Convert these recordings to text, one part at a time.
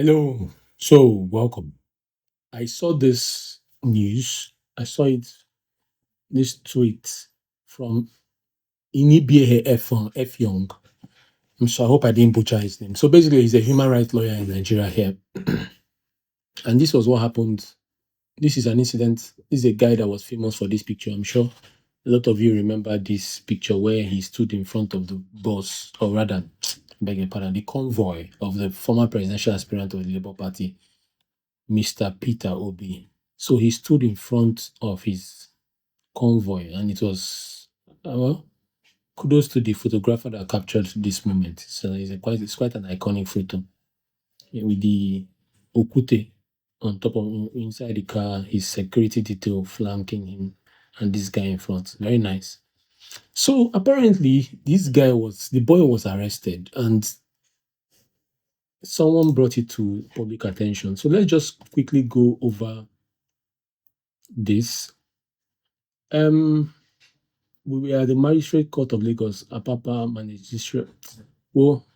Hello. So, welcome. I saw this news. I saw this tweet from Inibiehe F. Young. So I hope I didn't butcher his name. So basically, he's a human rights lawyer in Nigeria here. And this was what happened. This is an incident. This is a guy that was famous for this picture. I'm sure a lot of you remember this picture where he stood in front of the bus, or rather, beg your pardon, the convoy of the former presidential aspirant of the Labour Party, Mr. Peter Obi. So he stood in front of his convoy, and it was well, kudos to the photographer that captured this moment. So it's quite an iconic photo, with the okute on top of inside the car, his security detail flanking him, and this guy in front. Very nice. So apparently, the boy was arrested, and someone brought it to public attention. So let's just quickly go over this. Um, we were at the Magistrate Court of Lagos, Apapa Magistrate. Well,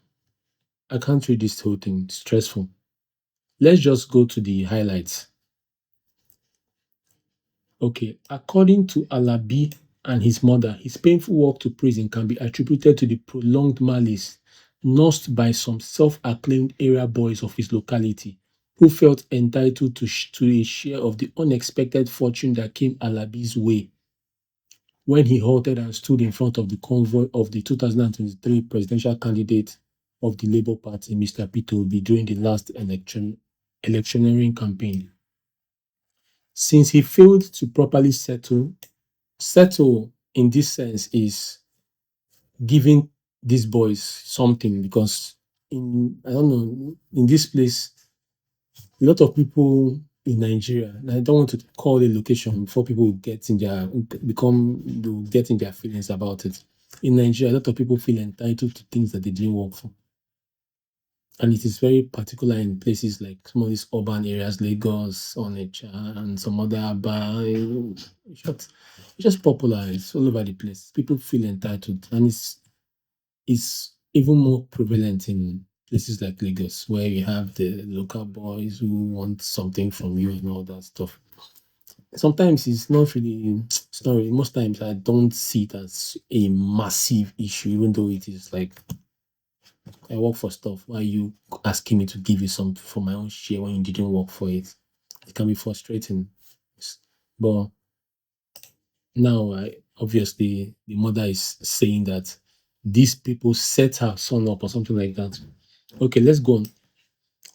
I can't read this whole thing. It's stressful. Let's just go to the highlights. Okay. According to Alabi and his mother, his painful walk to prison can be attributed to the prolonged malice nursed by some self-acclaimed area boys of his locality who felt entitled to a share of the unexpected fortune that came Alabi's way when he halted and stood in front of the convoy of the 2023 presidential candidate of the Labour Party, Mr. Peter Obi, during the last electioneering campaign. Since he failed to properly settle in this sense is giving these boys something, because I don't know, in this place, a lot of people in Nigeria, and I don't want to call a location before people get in their feelings about it. In Nigeria, a lot of people feel entitled to things that they didn't work for. And it is very particular in places like some of these urban areas, Lagos, Onitsha, and some other Aba. It's just popular. It's all over the place. People feel entitled, and it's even more prevalent in places like Lagos, where you have the local boys who want something from you and all that stuff. Sometimes it's not really, most times I don't see it as a massive issue, even though it is like, I work for stuff. Why are you asking me to give you something for my own share when you didn't work for it? It can be frustrating. But now, obviously, the mother is saying that these people set her son up or something like that. Okay, let's go on.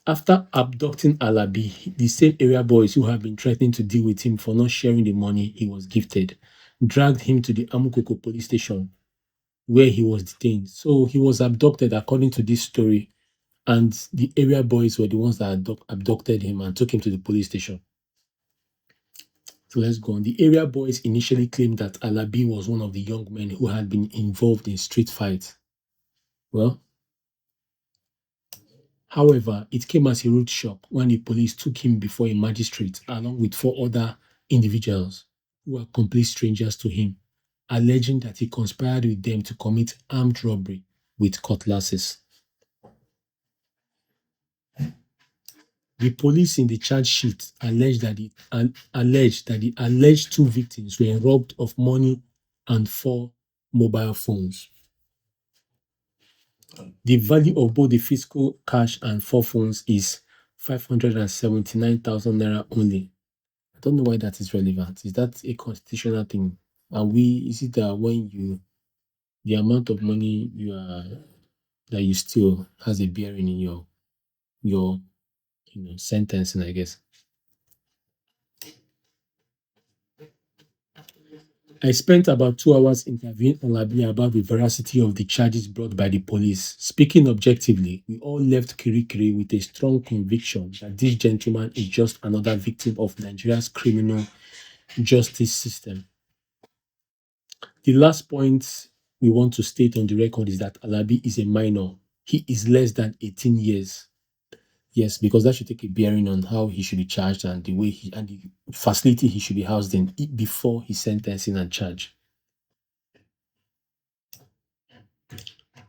After abducting Alabi, the same area boys who have been threatening to deal with him for not sharing the money he was gifted dragged him to the Amukoko police station where he was detained. So he was abducted, according to this story, and the area boys were the ones that abducted him and took him to the police station. So let's go on. The area boys initially claimed that Alabi was one of the young men who had been involved in street fights. Well, however, it came as a rude shock when the police took him before a magistrate along with four other individuals who were complete strangers to him, alleging that he conspired with them to commit armed robbery with cutlasses. The police in the charge sheet alleged that the alleged two victims were robbed of money and four mobile phones. The value of both the physical cash and four phones is 579,000 naira only. I don't know why that is relevant. Is that a constitutional thing? Is it that the amount of money that you steal has a bearing in your sentencing, I guess? I spent about 2 hours interviewing Alabi about the veracity of the charges brought by the police. Speaking objectively, we all left Kirikiri with a strong conviction that this gentleman is just another victim of Nigeria's criminal justice system. The last point we want to state on the record is that Alabi is a minor. He is less than 18 years. Yes, because that should take a bearing on how he should be charged and the facility he should be housed in before his sentencing and charge.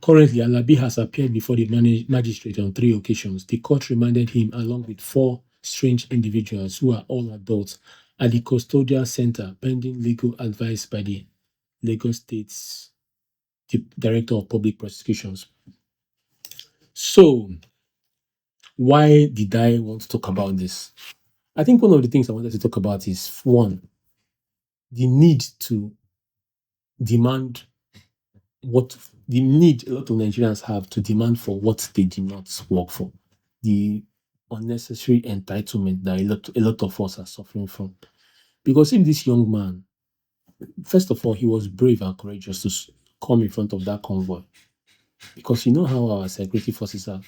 Currently, Alabi has appeared before the magistrate on 3 occasions. The court remanded him along with 4 strange individuals who are all adults at the custodial center pending legal advice by the Lagos State's Director of Public Prosecutions. So, why did I want to talk about this? I think one of the things I wanted to talk about is one, the need to demand what the need a lot of Nigerians have to demand for what they did not work for. The unnecessary entitlement that a lot of us are suffering from. Because if this young man, first of all, he was brave and courageous to come in front of that convoy. Because you know how our security forces are.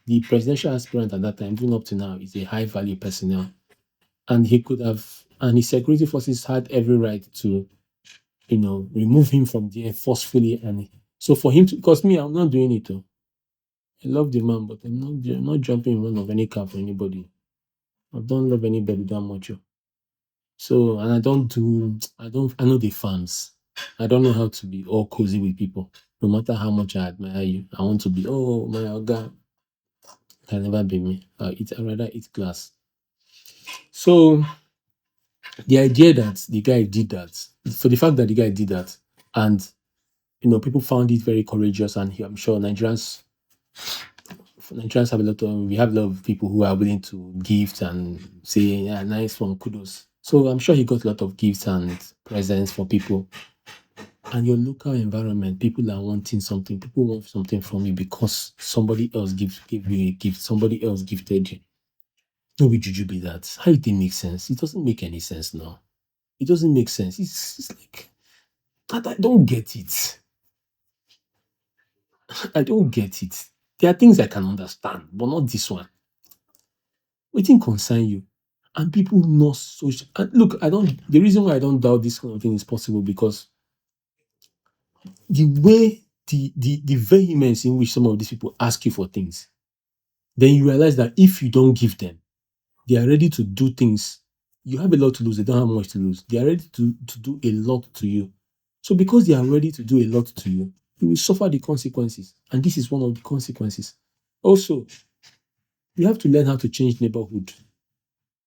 The presidential aspirant at that time, even up to now, is a high value personnel. And he could have, and his security forces had every right to, remove him from there forcefully. And so for him to, because me, I'm not doing it. Too. I love the man, but I'm not jumping in front of any car for anybody. I don't love anybody that much. So, and I know the fans. I don't know how to be all cozy with people. No matter how much I admire you, I want to be, oh, my God, can never be me. I rather eat glass. So, the idea that the guy did that, for the fact that the guy did that, and, people found it very courageous, and I'm sure Nigerians we have a lot of people who are willing to gift and say, yeah, nice one, kudos. So I'm sure he got a lot of gifts and presents for people. And your local environment, people are wanting something. People want something from you because somebody else gave you a gift. Somebody else gifted you. No, would you be that? How it make sense? It doesn't make any sense now. It doesn't make sense. It's like I don't get it. I don't get it. There are things I can understand, but not this one. Wetin concern you? And people not social. And look, I don't. The reason why I don't doubt this kind of thing is possible because the way the vehemence in which some of these people ask you for things, then you realize that if you don't give them, they are ready to do things. You have a lot to lose. They don't have much to lose. They are ready to do a lot to you. So because they are ready to do a lot to you, you will suffer the consequences. And this is one of the consequences. Also, you have to learn how to change neighborhood.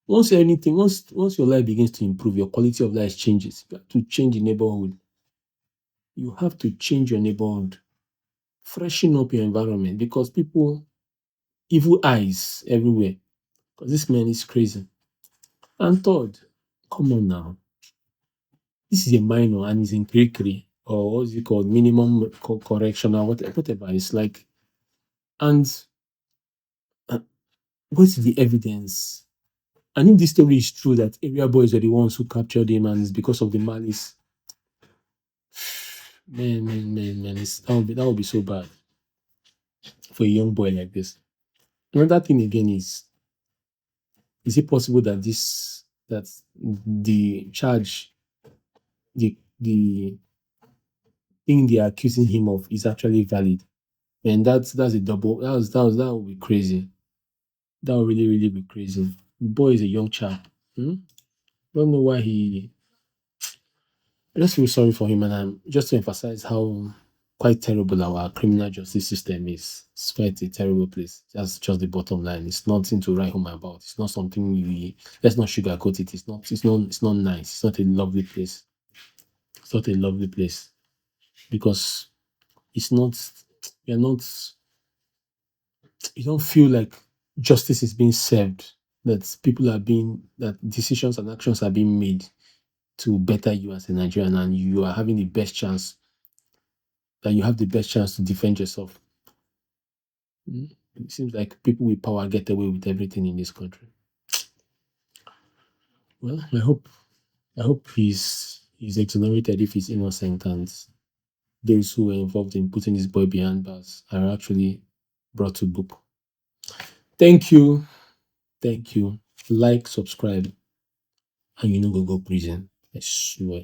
Once your life begins to improve, your quality of life changes. You have to change the neighborhood. You have to change your neighborhood. Freshen up your environment because people, evil eyes everywhere. Because this man is crazy. And third, come on now. This is a minor and he's in Krikri or what's it called? Minimum correction or whatever. It's like, and uh, what's the evidence? And if this story is true that area boys are the ones who captured him and it's because of the malice, man, that would be so bad for a young boy like this. Another thing again is it possible that the charge, the thing they are accusing him of is actually valid? And that's a double. That would be crazy. That would really really be crazy. The boy is a young chap. Hmm? Don't know why he. I just feel sorry for him, and I'm just to emphasize how quite terrible our criminal justice system is. It's quite a terrible place. That's just the bottom line. It's nothing to write home about. It's not something let's not sugarcoat it. It's not nice. It's not a lovely place. It's not a lovely place because it's not. You're not. You don't feel like justice is being served. That decisions and actions are being made to better you as a Nigerian, and you are having the best chance that you have the best chance to defend yourself. It seems like people with power get away with everything in this country. Well, I hope he's exonerated if he's innocent, and those who were involved in putting this boy behind bars are actually brought to book. Thank you. Thank you. Like, subscribe, and you know go prison. I swear.